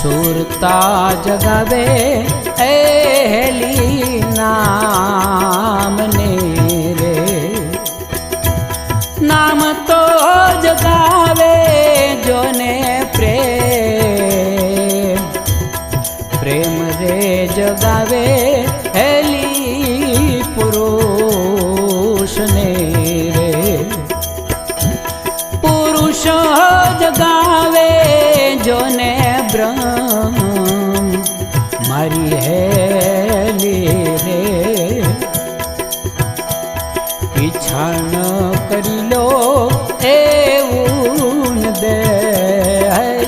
સુરતા જગાવે એલી નામને રે, નામ તો જગાવે જોને પ્રેમ, પ્રેમ રે જગાવે એલી પુરુષને રે, પુરુષ જગાવે જોને બ્રહ્મ મારી હેલી રે, ઈચ્છા ન કરી લો એવું દેશની